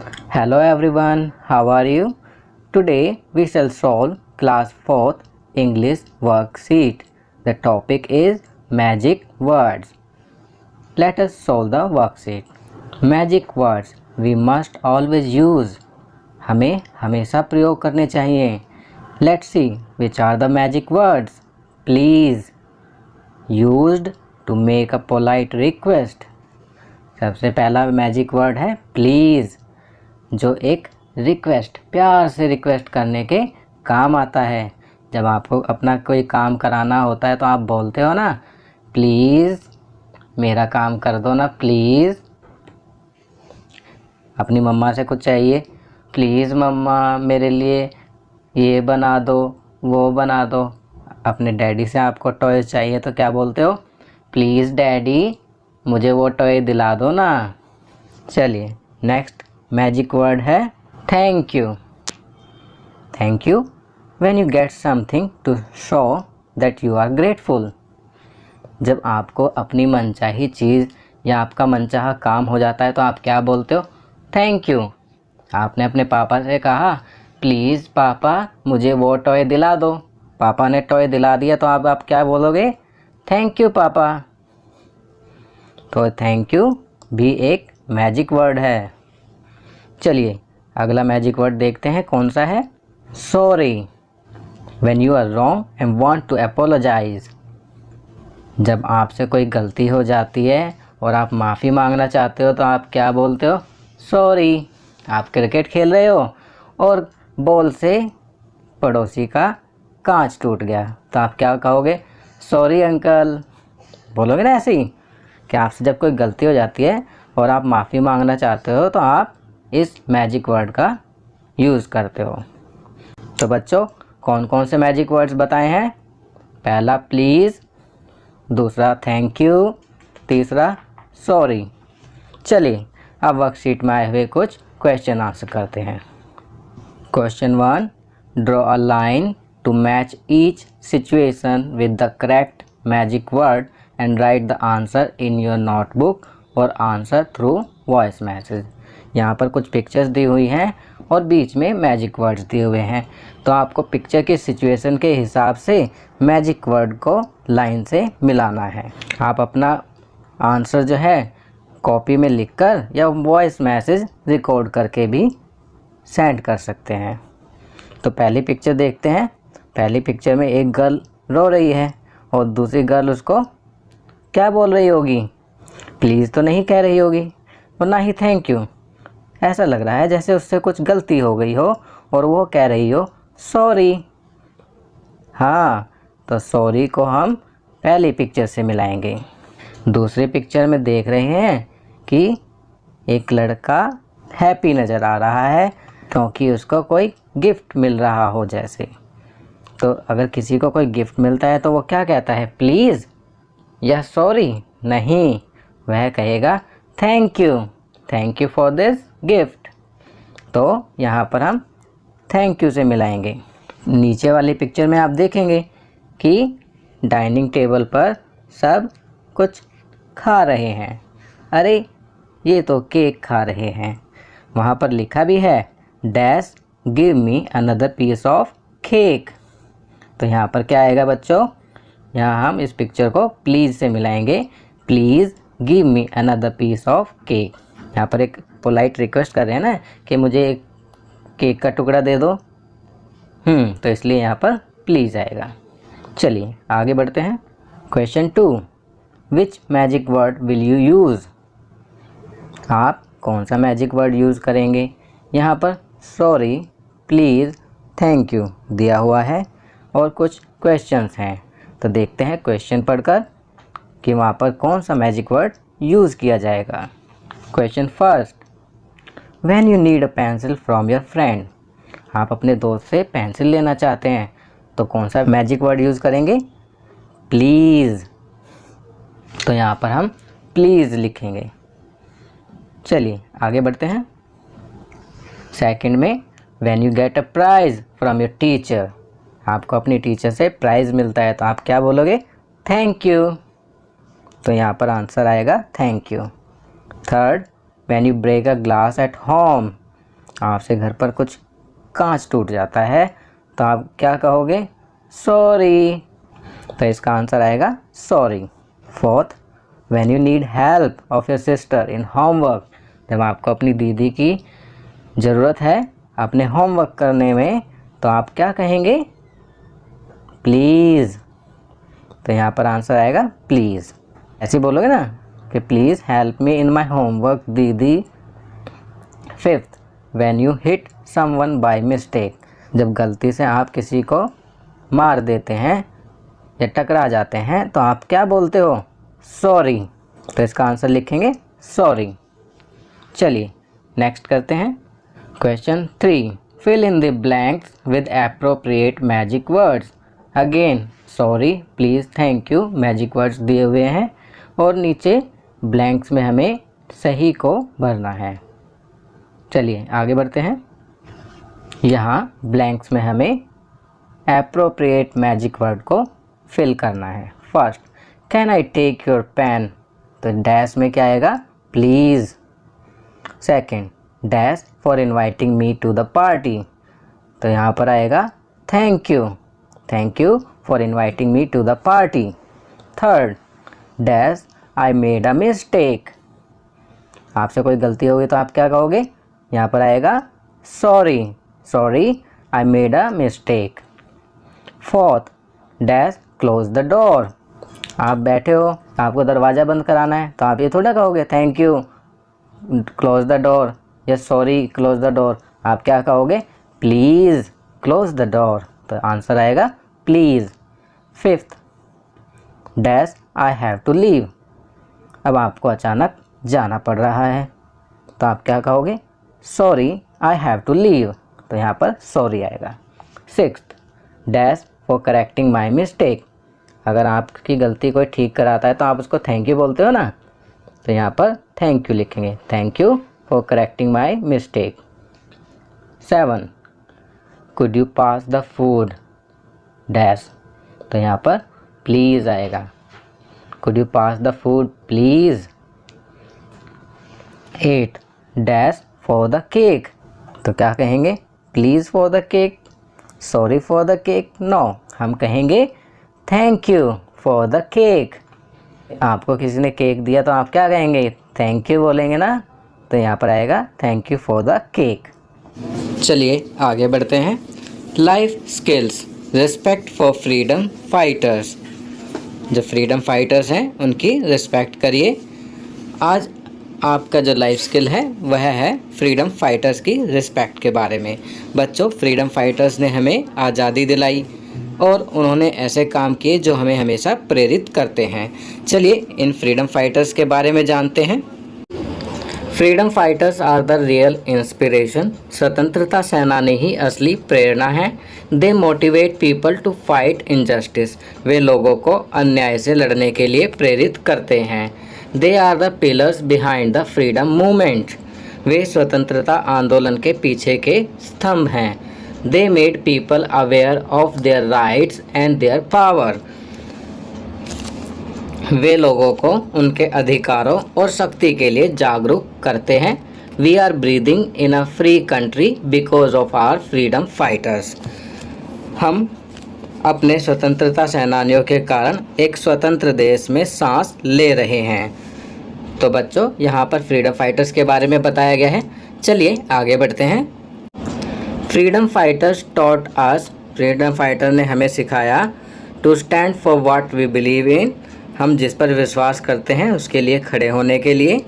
Hello everyone, how are you? Today we shall solve class 4th English worksheet. The topic is magic words. Let us solve the worksheet. Magic words we must always use. हमें हमेशा प्रयोग करने चाहिए. Let's see which are the magic words. Please, used to make a polite request. सबसे पहला magic word है please, जो एक रिक्वेस्ट, प्यार से रिक्वेस्ट करने के काम आता है. जब आपको अपना कोई काम कराना होता है तो आप बोलते हो ना, प्लीज़ मेरा काम कर दो ना प्लीज़. अपनी मम्मा से कुछ चाहिए, प्लीज़ मम्मा मेरे लिए ये बना दो, वो बना दो. अपने डैडी से आपको टॉय चाहिए तो क्या बोलते हो, प्लीज़ डैडी मुझे वो टॉय दिला दो ना. चलिए नेक्स्ट मैजिक वर्ड है thank you. Thank you when you get something to show that you are grateful. जब आपको अपनी मनचाही चीज़ या आपका मनचाहा काम हो जाता है तो आप क्या बोलते हो, थैंक यू. आपने अपने पापा से कहा प्लीज़ पापा मुझे वो टॉय दिला दो. पापा ने टॉय दिला दिया तो आप क्या बोलोगे, थैंक यू पापा. तो थैंक यू भी एक मैजिक वर्ड है. चलिए अगला मैजिक वर्ड देखते हैं कौन सा है. Sorry when you are wrong and want to apologise. जब आपसे कोई गलती हो जाती है और आप माफ़ी मांगना चाहते हो तो आप क्या बोलते हो, सॉरी. आप क्रिकेट खेल रहे हो और बॉल से पड़ोसी का कांच टूट गया तो आप क्या कहोगे, सॉरी अंकल. बोलोगे ना ऐसे ही कि आपसे जब कोई गलती हो जाती है और आप माफ़ी मांगना चाहते हो तो आप इस मैजिक वर्ड का यूज़ करते हो. तो बच्चों कौन कौन से मैजिक वर्ड्स बताए हैं, पहला प्लीज़, दूसरा थैंक यू, तीसरा सॉरी. चलिए अब वर्कशीट में आए हुए कुछ क्वेश्चन आंसर करते हैं. Question 1, draw a line to match each situation with the correct magic word and write the answer in your notebook और आंसर थ्रू वॉइस मैसेज. यहाँ पर कुछ पिक्चर्स दी हुई हैं और बीच में मैजिक वर्ड्स दिए हुए हैं. तो आपको पिक्चर के सिचुएशन के हिसाब से मैजिक वर्ड को लाइन से मिलाना है. आप अपना आंसर जो है कॉपी में लिखकर या वॉइस मैसेज रिकॉर्ड करके भी सेंड कर सकते हैं. तो पहली पिक्चर देखते हैं. पहली पिक्चर में एक गर्ल रो रही है और दूसरी गर्ल उसको क्या बोल रही होगी, प्लीज़ तो नहीं कह रही होगी और ना ही थैंक यू. ऐसा लग रहा है जैसे उससे कुछ गलती हो गई हो और वो कह रही हो सॉरी. हाँ, तो सॉरी को हम पहली पिक्चर से मिलाएंगे. दूसरी पिक्चर में देख रहे हैं कि एक लड़का हैप्पी नज़र आ रहा है क्योंकि उसको कोई गिफ्ट मिल रहा हो जैसे. तो अगर किसी को कोई गिफ्ट मिलता है तो वो क्या कहता है, प्लीज़ या सॉरी. नहीं, वह कहेगा thank you for this gift. तो यहाँ पर हम थैंक यू से मिलाएंगे. नीचे वाली पिक्चर में आप देखेंगे कि डाइनिंग टेबल पर सब कुछ खा रहे हैं. अरे ये तो केक खा रहे हैं. वहाँ पर लिखा भी है dash give me another piece of cake. तो यहाँ पर क्या आएगा बच्चों, यहाँ हम इस पिक्चर को प्लीज़ से मिलाएंगे. Please give me another piece of cake. यहाँ पर एक पोलाइट रिक्वेस्ट कर रहे हैं ना कि मुझे एक केक का टुकड़ा दे दो. तो इसलिए यहाँ पर प्लीज़ आएगा. चलिए आगे बढ़ते हैं. Question 2, which magic word will you use. आप कौन सा मैजिक वर्ड यूज़ करेंगे. यहाँ पर सॉरी, प्लीज़, थैंक यू दिया हुआ है और कुछ क्वेश्चंस हैं. तो देखते हैं क्वेश्चन पढ़कर कि वहाँ पर कौन सा मैजिक वर्ड यूज़ किया जाएगा. Question first, when you need a pencil from your friend. आप अपने दोस्त से पेंसिल लेना चाहते हैं तो कौन सा मैजिक वर्ड यूज़ करेंगे, प्लीज़. तो यहाँ पर हम प्लीज़ लिखेंगे. चलिए आगे बढ़ते हैं. सेकंड में, when you get a price from your teacher. आपको अपनी टीचर से प्राइज़ मिलता है तो आप क्या बोलोगे, थैंक यू. तो यहाँ पर आंसर आएगा thank you. Third, when you break a glass at home. आपसे घर पर कुछ कांच टूट जाता है तो आप क्या कहोगे? सॉरी। तो इसका आंसर आएगा sorry. Fourth, when you need help of your sister in homework, जब आपको अपनी दीदी की ज़रूरत है अपने होमवर्क करने में तो आप क्या कहेंगे? प्लीज़। तो यहाँ पर आंसर आएगा प्लीज़। ऐसे बोलोगे ना कि please help me in my homework दीदी। Fifth, when you hit someone by mistake, जब गलती से आप किसी को मार देते हैं या टकरा जाते हैं तो आप क्या बोलते हो? सॉरी। तो इसका आंसर लिखेंगे सॉरी। चलिए नेक्स्ट करते हैं। Question 3, fill in the blanks with appropriate magic words. Again sorry, please, thank you magic words दिए हुए हैं और नीचे ब्लैंक्स में हमें सही को भरना है। चलिए आगे बढ़ते हैं। यहाँ ब्लैंक्स में हमें एप्रोप्रिएट मैजिक वर्ड को फिल करना है। First, can I take your pen, तो डैश में क्या आएगा? Please. Second, dash for inviting me to the party, तो यहाँ पर आएगा thank you, thank you for inviting me to the party. Third, dash I made a mistake, आपसे कोई गलती होगी तो आप क्या कहोगे? यहाँ पर आएगा sorry, sorry I made a mistake. Fourth, dash close the door, आप बैठे हो आपको दरवाज़ा बंद कराना है तो आप ये थोड़ा कहोगे thank you close the door या सॉरी क्लोज द डोर, आप क्या कहोगे? प्लीज़ क्लोज द डोर, तो आंसर आएगा please. Fifth, dash I have to leave, अब आपको अचानक जाना पड़ रहा है तो आप क्या कहोगे? Sorry I have to leave, तो यहाँ पर सॉरी आएगा। Sixth, dash for correcting my mistake, अगर आपकी गलती कोई ठीक कराता है तो आप उसको थैंक यू बोलते हो ना, तो यहाँ पर थैंक यू लिखेंगे, thank you for correcting my mistake. 7, could you pass the food dash, तो यहाँ पर प्लीज़ आएगा, could you pass the food please. 8, dash for the cake, तो क्या कहेंगे? Please for the cake, sorry for the cake, no, हम कहेंगे thank you for the cake. आपको किसी ने केक दिया तो आप क्या कहेंगे? थैंक यू बोलेंगे ना, तो यहाँ पर आएगा thank you for the cake. चलिए आगे बढ़ते हैं। Life skills, respect for freedom fighters, जो फ्रीडम फाइटर्स हैं उनकी रिस्पेक्ट करिए। आज आपका जो लाइफ स्किल है वह है फ्रीडम फाइटर्स की रिस्पेक्ट के बारे में। बच्चों, फ्रीडम फाइटर्स ने हमें आज़ादी दिलाई और उन्होंने ऐसे काम किए जो हमें हमेशा प्रेरित करते हैं। चलिए इन फ्रीडम फाइटर्स के बारे में जानते हैं। Freedom fighters are the real inspiration, स्वतंत्रता सेनानी ही असली प्रेरणा है। They motivate people to fight injustice, वे लोगों को अन्याय से लड़ने के लिए प्रेरित करते हैं। They are the pillars behind the freedom movement, वे स्वतंत्रता आंदोलन के पीछे के स्तंभ हैं। They made people aware of their rights and their power, वे लोगों को उनके अधिकारों और शक्ति के लिए जागरूक करते हैं। We are breathing in a free country because of our freedom fighters, हम अपने स्वतंत्रता सेनानियों के कारण एक स्वतंत्र देश में सांस ले रहे हैं। तो बच्चों, यहाँ पर फ्रीडम फाइटर्स के बारे में बताया गया है। चलिए आगे बढ़ते हैं। Freedom fighters taught us, freedom fighter ने हमें सिखाया to stand for what we believe in, हम जिस पर विश्वास करते हैं उसके लिए खड़े होने के लिए।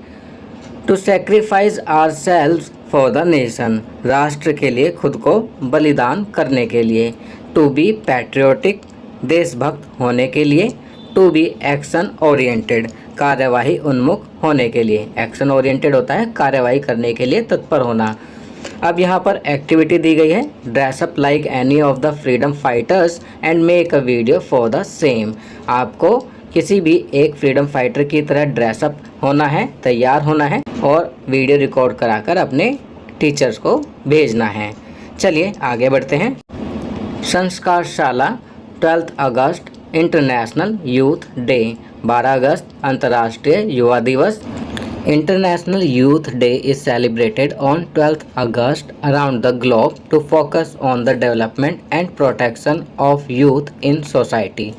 To sacrifice ourselves for the nation, राष्ट्र के लिए खुद को बलिदान करने के लिए। टू बी पैट्रियोटिक, देशभक्त होने के लिए। टू बी एक्शन ओरिएंटेड, कार्यवाही उन्मुख होने के लिए। एक्शन ओरिएंटेड होता है कार्यवाही करने के लिए तत्पर होना। अब यहाँ पर एक्टिविटी दी गई है, dress up like any of the freedom fighters and make a video for the same. आपको किसी भी एक फ्रीडम फाइटर की तरह ड्रेसअप होना है, तैयार होना है और वीडियो रिकॉर्ड कराकर अपने टीचर्स को भेजना है। चलिए आगे बढ़ते हैं। संस्कारशाला 12 अगस्त इंटरनेशनल यूथ डे, 12 अगस्त अंतर्राष्ट्रीय युवा दिवस। International Youth Day is celebrated on 12th August around the globe to focus on the development and protection of youth in society.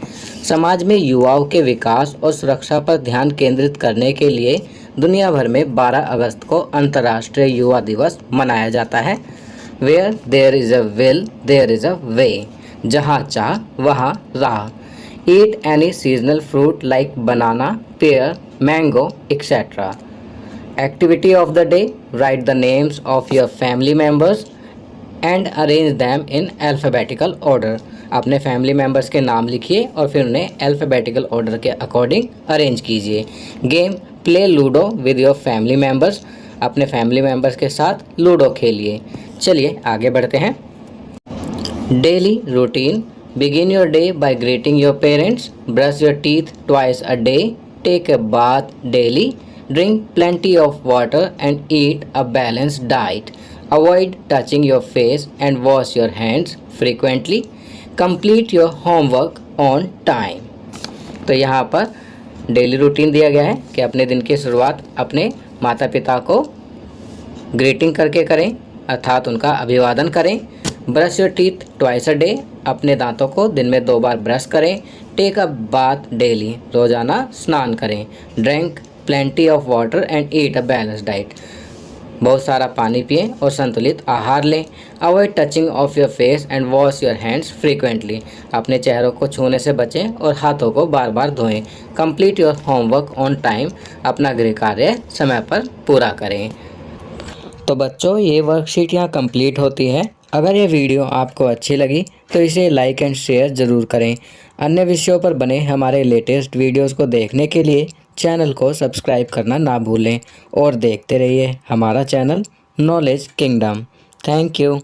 समाज में युवाओं के विकास और सुरक्षा पर ध्यान केंद्रित करने के लिए दुनिया भर में 12 अगस्त को अंतर्राष्ट्रीय युवा दिवस मनाया जाता है। Where there is a will, there is a way. जहाँ चाह वहाँ राह। Eat any seasonal fruit like banana, pear, mango, etc. Activity of the day: write the names of your family members and arrange them in alphabetical order. अपने family members के नाम लिखिए और फिर उन्हें अल्फ़ाबेटिकल ऑर्डर के अकॉर्डिंग अरेंज कीजिए। Game: play ludo with your family members. अपने फैमिली मेम्बर्स के साथ लूडो खेलिए। चलिए आगे बढ़ते हैं। Daily routine: begin your day by greeting your parents, brush your teeth twice a day, take a bath daily, drink plenty of water and eat a balanced diet, avoid touching your face and wash your hands frequently, complete your homework on time। तो यहाँ पर daily routine दिया गया है कि अपने दिन की शुरुआत अपने माता पिता को ग्रीटिंग करके करें, अर्थात उनका अभिवादन करें। Brush your teeth twice a day, अपने दांतों को दिन में 2 बार ब्रश करें। टेक अ बाथ डेली, रोज़ाना स्नान करें। Drink plenty of water and eat a balance diet, बहुत सारा पानी पिएं और संतुलित आहार लें। Avoid touching of your face and wash your hands frequently, अपने चेहरों को छूने से बचें और हाथों को बार बार धोएं। Complete your homework on time, अपना गृह कार्य समय पर पूरा करें। तो बच्चों, ये वर्कशीट यहाँ कंप्लीट होती है। अगर ये वीडियो आपको अच्छी लगी तो इसे लाइक एंड शेयर ज़रूर करें। अन्य विषयों पर बने हमारे लेटेस्ट वीडियोस को देखने के लिए चैनल को सब्सक्राइब करना ना भूलें और देखते रहिए हमारा channel knowledge kingdom. Thank you.